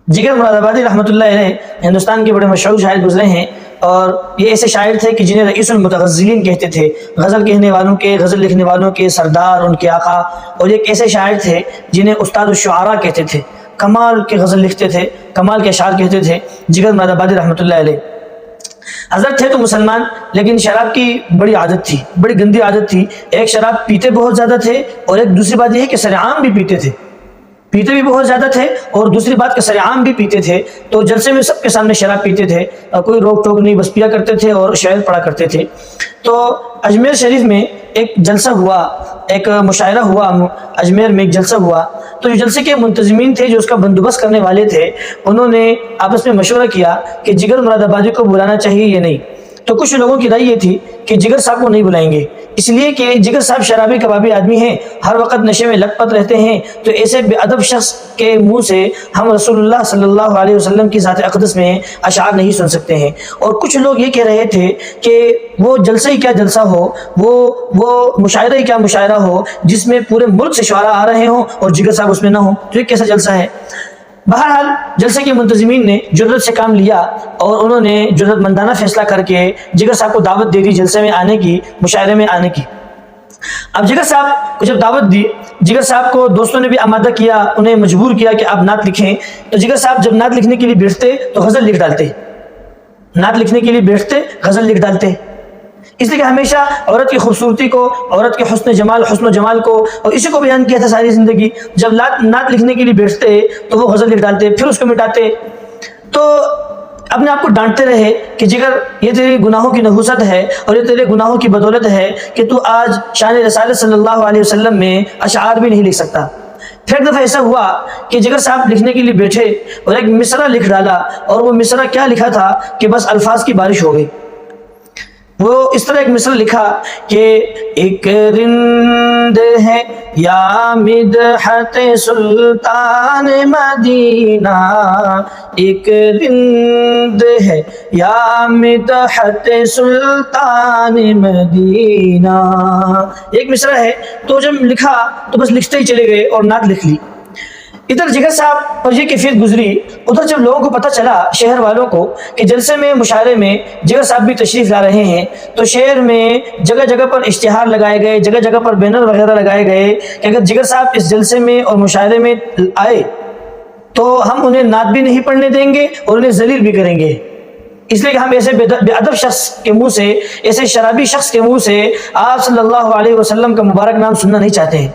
जिगर मुरादाबादी रहमत उल्लाह अलैह हिंदुस्तान के बड़े मशहूर शायर गुजरे हैं, और ये ऐसे शायर थे कि जिन्हें रईसुल मुतगज़्ज़िलीन कहते थे, गज़ल कहने वालों के, गज़ल लिखने वालों के सरदार, उनके आका। और एक ऐसे शायर थे जिन्हें उस्ताद शुआरा कहते थे, कमाल के गज़ल लिखते थे, कमाल के अशार कहते थे, जिगर मुरादाबादी रहमतुल्लाह अलैह। हज़रत थे तो मुसलमान, लेकिन शराब की बड़ी आदत थी, बड़ी गंदी आदत थी। एक शराब पीते बहुत ज़्यादा थे, और एक दूसरी बात यह है कि सरेआम भी पीते थे, पीते भी बहुत ज़्यादा थे, और दूसरी बात के सरेआम भी पीते थे। तो जलसे में सबके सामने शराब पीते थे, कोई रोक टोक नहीं, बस पिया करते थे और शायर पढ़ा करते थे। तो अजमेर शरीफ में एक जलसा हुआ, एक मुशायरा हुआ, अजमेर में एक जलसा हुआ। तो जो जलसे के मुंतज़मीन थे, जो उसका बंदोबस्त करने वाले थे, उन्होंने आपस में मशवरा किया कि जिगर मुरादाबादी को बुलाना चाहिए या नहीं। तो कुछ लोगों की राय ये थी कि जिगर साहब को नहीं बुलाएंगे, इसलिए कि जिगर साहब शराबी कबाबी आदमी हैं, हर वक्त नशे में लटपट रहते हैं। तो ऐसे बेअदब शख्स के मुंह से हम रसूलुल्लाह सल्लल्लाहु अलैहि वसल्लम की ज़ात अक़दस में अशार नहीं सुन सकते हैं। और कुछ लोग ये कह रहे थे कि वो जलसा ही क्या जलसा हो, वो मुशायरा ही क्या मुशायरा हो, जिसमें पूरे मुल्क से शुआरा आ रहे हों और जिगर साहब उसमें ना हो, तो ये कैसा जलसा है। बहरहाल जलसे के मुंतज़मीन ने जुर्रत से काम लिया, और उन्होंने जुर्रतमंदाना फैसला करके जिगर साहब को दावत दे दी जलसे में आने की, मुशायरे में आने की। अब जिगर साहब को जब दावत दी, जिगर साहब को दोस्तों ने भी आमादा किया, उन्हें मजबूर किया कि आप नात लिखें। तो जिगर साहब जब नात लिखने के लिए बैठते तो गज़ल लिख डालते, नात लिखने के लिए बैठते गज़ल लिख डालते। इसलिए कि हमेशा औरत की खूबसूरती को, औरत के हुस्न जमाल को, और इसी को बयान किया था सारी ज़िंदगी। जब नात लिखने के लिए बैठते तो वो गज़ल लिख डालते, फिर उसको मिटाते। तो अपने आप को डांटते रहे कि जिगर, ये तेरे गुनाहों की नहुसत है, और ये तेरे गुनाहों की बदौलत है कि तू आज शान रसूल सल्लल्लाहु अलैहि वसल्लम में अशार भी नहीं लिख सकता। फिर एक दफ़ा ऐसा हुआ कि जिगर साहब लिखने के लिए बैठे और एक मिसरा लिख डाला, और वो मिसरा क्या लिखा था कि बस अल्फाज की बारिश हो गई। वो इस तरह एक मिसरा लिखा कि एक रिंद है या मिदहत सुल्तान मदीना, एक रिंद है या मिदहत सुल्तान मदीना। एक मिसरा है, तो जब लिखा तो बस लिखते ही चले गए और नात लिख ली। इधर जिगर साहब पर यह कैफियत गुजरी, उधर जब लोगों को पता चला, शहर वालों को, कि जलसे में, मुशायरे में जिगर साहब भी तशरीफ़ ला रहे हैं, तो शहर में जगह जगह पर इश्तिहार लगाए गए, जगह जगह पर बैनर वगैरह लगाए गए कि अगर जिगर साहब इस जलसे में और मुशायरे में आए तो हम उन्हें नात भी नहीं पढ़ने देंगे और उन्हें जलील भी करेंगे। इसलिए कि हम ऐसे बेअदब शख्स के मुंह से, ऐसे शराबी शख्स के मुंह से आप सल्लल्लाहु अलैहि वसल्लम का मुबारक नाम सुनना नहीं चाहते हैं।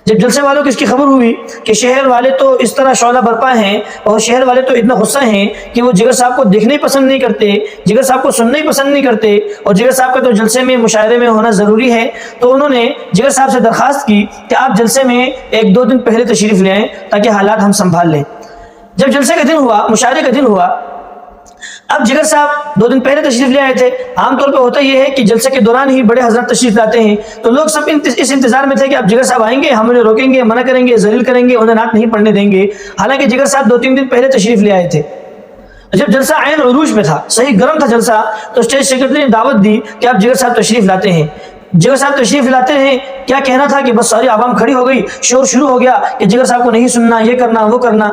जब जलसे वालों को इसकी खबर हुई कि शहर वाले तो इस तरह शौला बरपा हैं, और शहर वाले तो इतना गुस्सा हैं कि वो जिगर साहब को देखने ही पसंद नहीं करते, जिगर साहब को सुनना ही पसंद नहीं करते, और जिगर साहब का तो जलसे में, मुशायरे में होना ज़रूरी है। तो उन्होंने जिगर साहब से दरख्वास्त की कि आप जलसे में 1-2 दिन पहले तशरीफ़ ले आएँ ताकि हालात हम संभाल लें। जब जलसे का दिन हुआ, मुशायरे का दिन हुआ, अब जिगर साहब 2 दिन पहले तशरीफ ले आए थे। आमतौर पर होता यह है कि जलसे के दौरान ही बड़े हजरत तशरीफ लाते हैं, तो लोग सब इस इंतजार में थे कि अब जिगर साहब आएंगे, हम उन्हें रोकेंगे, मना करेंगे, जलील करेंगे, उन्हें नात नहीं पढ़ने देंगे। हालांकि जिगर साहब 2-3 दिन पहले तशरीफ ले आए थे। जब जलसा ऐन उरूज में था, सही गर्म था जलसा, तो स्टेज सेक्रेटरी ने दावत दी कि आप जिगर साहब तशरीफ लाते हैं। जिगर साहब तशरीफ लाते हैं, क्या कहना था कि बस सारी आवाम खड़ी हो गई, शोर शुरू हो गया कि जिगर साहब को नहीं सुनना, ये करना, वो करना।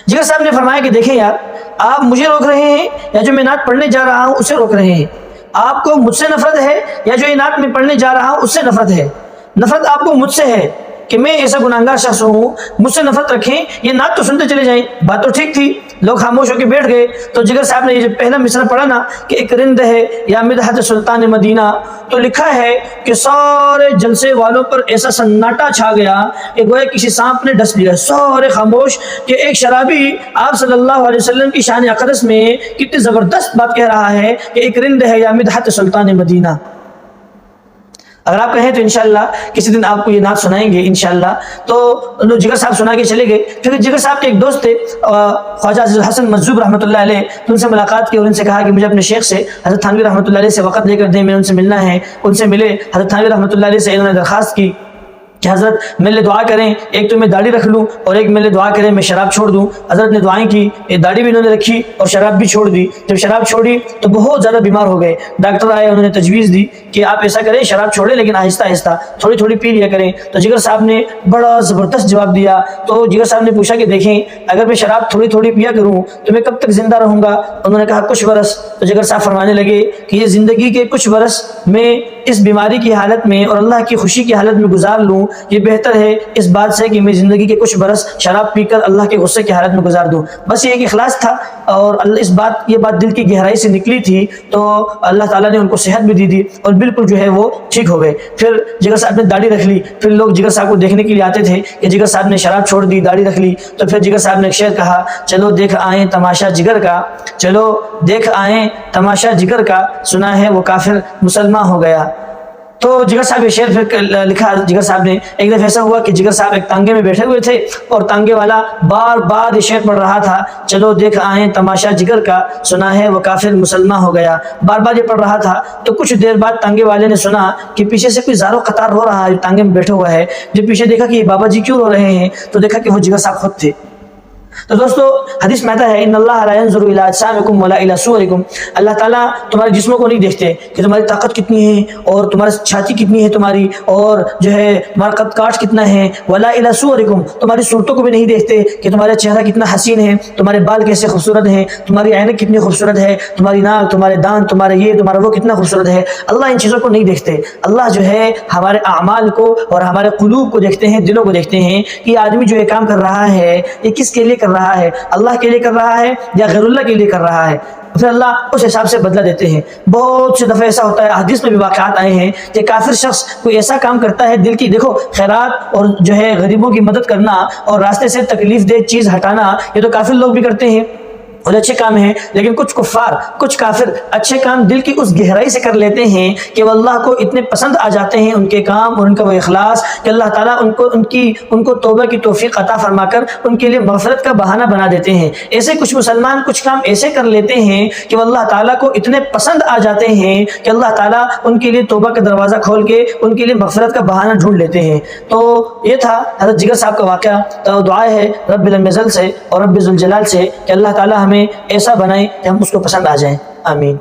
जिगर साहब ने फरमाया कि देखें यार, आप मुझे रोक रहे हैं या जो मैं नात पढ़ने जा रहा हूँ उससे रोक रहे हैं। आपको मुझसे नफरत है या जो ये नात में पढ़ने जा रहा हूँ उससे नफरत है। नफरत आपको मुझसे है कि मैं ऐसा गुनाहगार शख्स हूँ, मुझसे नफरत रखें, ये नात तो सुनते चले जाएं। बात तो ठीक थी, लोग खामोश होकर बैठ गए। तो जिगर साहब ने ये जो पहला मिसरा पढ़ा ना कि एक रिंद है या मिदहत सुल्तान मदीना, तो लिखा है कि सारे जलसे वालों पर ऐसा सन्नाटा छा गया कि गोया किसी सांप ने डस लिया। सारे खामोश कि एक शराबी आप सल्लल्लाहु अलैहि वसल्लम की शान अक़दस में कितनी ज़बरदस्त बात कह रहा है कि एक रिंद है या मिदहत सुल्तान मदीना। अगर आप कहें तो इंशाअल्लाह किसी दिन आपको ये नात सुनाएंगे इंशाअल्लाह। तो जिगर साहब सुना के चले गए। फिर जिगर साहब के एक दोस्त थे ख्वाजा हसन मजूब रहमतुल्लाह अलैह, तो उनसे मुलाकात की और उनसे कहा कि मुझे अपने शेख से हज़रत थानवी रहमतुल्लाह अलैह से वक़्त लेकर दें, मैं उनसे मिलना है। उनसे मिले, हज़रत थानवी रहमतुल्लाह अलैह से इन्होंने दरख्वास्त की کہ حضرت میرے لیے دعا کریں، ایک تو میں داڑھی رکھ لوں اور ایک میرے لیے دعا کریں میں شراب چھوڑ دوں۔ حضرت نے دعائیں کی، یہ داڑھی بھی انہوں نے رکھی اور شراب بھی چھوڑ دی۔ جب شراب چھوڑی تو بہت زیادہ بیمار ہو گئے، ڈاکٹر آئے، انہوں نے تجویز دی کہ آپ ایسا کریں شراب چھوڑیں لیکن آہستہ آہستہ تھوڑی تھوڑی پی لیا کریں۔ تو جگر صاحب نے بڑا زبردست جواب دیا۔ تو جگر صاحب نے پوچھا کہ دیکھیں اگر میں شراب تھوڑی تھوڑی پیا کروں تو میں کب تک زندہ رہوں گا؟ انہوں نے کہا کچھ برس۔ تو جگر صاحب فرمانے لگے کہ یہ زندگی کے کچھ برس میں اس بیماری کی حالت میں اور اللہ کی خوشی کی حالت میں گزار لوں، یہ بہتر ہے اس بات سے کہ میں زندگی کے کچھ برس شراب پی کر اللہ کے غصے کی حالت میں گزار دوں۔ بس یہ ایک اخلاص تھا اور یہ بات دل کی گہرائی سے نکلی تھی، تو اللہ تعالیٰ نے ان کو صحت بھی دی اور بالکل جو ہے وہ ٹھیک ہو گئے۔ پھر جگر صاحب نے داڑھی رکھ لی، پھر لوگ جگر صاحب کو دیکھنے کے لیے آتے تھے کہ جگر صاحب نے شراب چھوڑ دی، داڑھی رکھ لی۔ تو پھر جگر صاحب نے ایک شعر کہا، چلو دیکھ آئیں تماشا جگر کا، چلو دیکھ آئیں تماشا جگر کا، سنا ہے وہ کافر مسلمان ہو گیا۔ تو جگر صاحب یہ شعر پھر لکھا جگر صاحب نے۔ ایک دفعہ ایسا ہوا کہ جگر صاحب ایک تانگے میں بیٹھے ہوئے تھے اور تانگے والا بار بار یہ شعر پڑھ رہا تھا، چلو دیکھ آئیں تماشا جگر کا، سنا ہے وہ کافر مسلمان ہو گیا۔ بار بار یہ پڑھ رہا تھا۔ تو کچھ دیر بعد تانگے والے نے سنا کہ پیچھے سے کوئی زارو قطار ہو رہا ہے، تانگے میں بیٹھا ہوا ہے۔ جب پیچھے دیکھا کہ یہ بابا جی کیوں رو رہے ہیں تو دیکھا کہ وہ جگر صاحب خود تھے۔ تو دوستو حدیث میں آتا ہے ان اللہ لا ينظر الى اجسامکم ولا الى صورکم، اللہ تعالیٰ تمہارے جسموں کو نہیں دیکھتے کہ تمہاری طاقت کتنی ہے اور تمہاری چھاتی کتنی ہے تمہاری، اور جو ہے تمہارا قد کاٹ کتنا ہے، ولا الى صورکم، تمہاری صورتوں کو بھی نہیں دیکھتے کہ تمہارا چہرہ کتنا حسین ہے، تمہارے بال کیسے خوبصورت ہیں، تمہاری عینک کتنی خوبصورت ہے، تمہاری ناک، تمہارے دانت، تمہارے یہ تمہارا وہ کتنا خوبصورت ہے۔ اللہ ان چیزوں کو نہیں دیکھتے، اللہ جو ہے ہمارے اعمال کو اور ہمارے قلوب کو دیکھتے ہیں، دلوں کو دیکھتے ہیں کہ یہ آدمی جو یہ کام کر رہا ہے یہ کس کے لیے کر رہا ہے، اللہ کے لیے کر رہا ہے یا غیر اللہ کے لیے کر رہا ہے۔ پھر اللہ اس حساب سے بدلہ دیتے ہیں۔ بہت سے دفعہ ایسا ہوتا ہے، حدیث میں بھی واقعات آئے ہیں کہ کافر شخص کوئی ایسا کام کرتا ہے، دل کی دیکھو خیرات اور جو ہے غریبوں کی مدد کرنا اور راستے سے تکلیف دہ چیز ہٹانا، یہ تو کافر لوگ بھی کرتے ہیں اور اچھے کام ہیں، لیکن کچھ کفار کچھ کافر اچھے کام دل کی اس گہرائی سے کر لیتے ہیں کہ وہ اللہ کو اتنے پسند آ جاتے ہیں ان کے کام اور ان کا وہ اخلاص کہ اللہ تعالیٰ ان کو توبہ کی توفیق عطا فرما کر ان کے لیے مغفرت کا بہانہ بنا دیتے ہیں۔ ایسے کچھ مسلمان کچھ کام ایسے کر لیتے ہیں کہ وہ اللہ تعالیٰ کو اتنے پسند آ جاتے ہیں کہ اللہ تعالیٰ ان کے لیے توبہ کا دروازہ کھول کے ان کے لیے مغفرت کا بہانہ ڈھونڈ لیتے ہیں۔ تو یہ تھا حضرت جگر صاحب کا واقعہ۔ تو دعا ہے رب العزت سے اور رب ذوالجلال سے کہ اللہ تعالیٰ ہمیں ایسا بنائے کہ ہم اس کو پسند آ جائیں۔ آمین۔